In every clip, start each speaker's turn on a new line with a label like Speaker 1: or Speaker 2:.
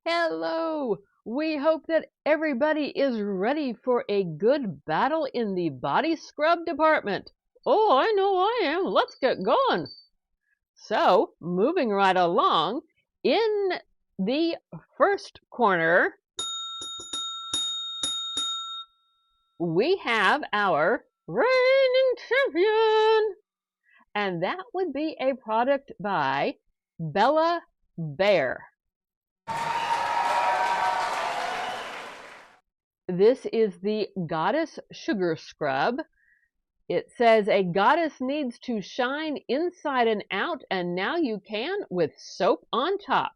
Speaker 1: Hello! We hope that everybody is ready for a good battle in the body scrub department. Oh, I know I am. Let's get going. So, moving right along, in the first corner, we have our reigning champion. And that would be a product by Bella Bear. This is the Goddess Sugar Scrub. It says a goddess needs to shine inside and out, and now you can with soap on top.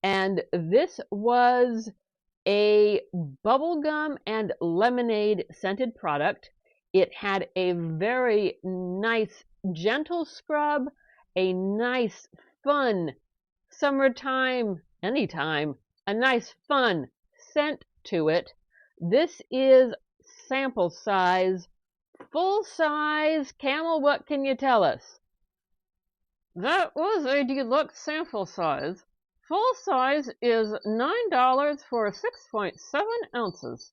Speaker 1: And this was a bubblegum and lemonade scented product. It had a very nice, gentle scrub, a nice, fun, summertime, anytime, a nice, fun scent to it. This is sample size, full size. Camel, what can you tell us? That was a deluxe sample size. Full size is $9 for 6.7 ounces.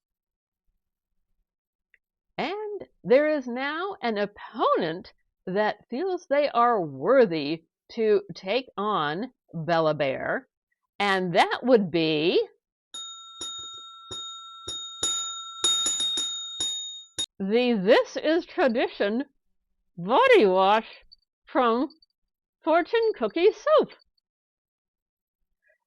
Speaker 1: And there is now an opponent that feels they are worthy to take on Bella Bear, and that would be the This Is Tradition body wash from Fortune Cookie Soap.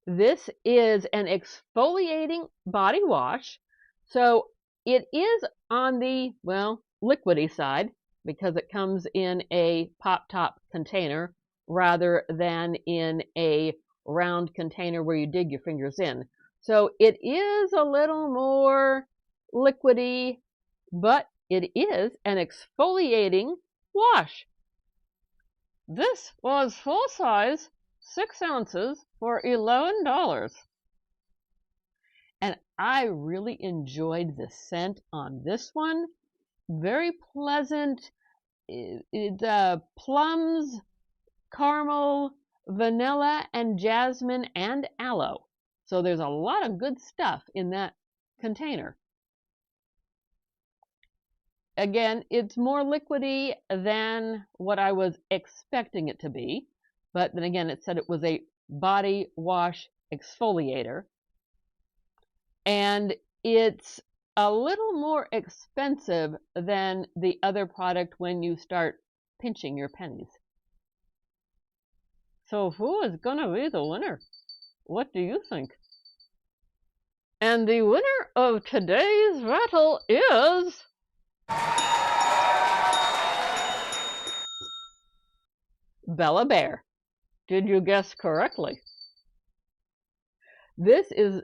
Speaker 1: This is an exfoliating body wash, so it is on the, well, liquidy side because it comes in a pop-top container rather than in a round container where you dig your fingers in. So it is a little more liquidy, but it is an exfoliating wash. This was full size, 6 ounces for $11. And I really enjoyed the scent on this one. Very pleasant. Plums, caramel, vanilla, and jasmine, and aloe. So there's a lot of good stuff in that container. Again, it's more liquidy than what I was expecting it to be. But then again, it said it was a body wash exfoliator. And it's a little more expensive than the other product when you start pinching your pennies. So who is going to be the winner? What do you think? And the winner of today's battle is Bella Bear. Did you guess correctly? This is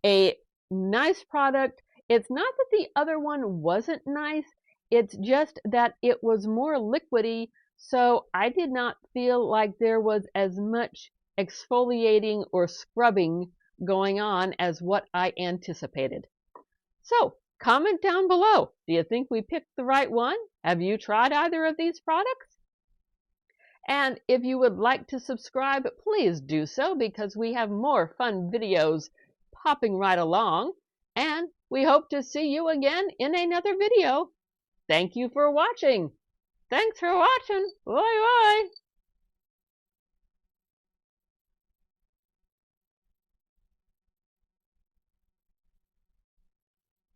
Speaker 1: a nice product. It's not that the other one wasn't nice, it's just that it was more liquidy, so I did not feel like there was as much exfoliating or scrubbing going on as what I anticipated. So, comment down below. Do you think we picked the right one? Have you tried either of these products? And if you would like to subscribe, please do so because we have more fun videos popping right along. And we hope to see you again in another video. Thank you for watching. Thanks for watching. Bye bye.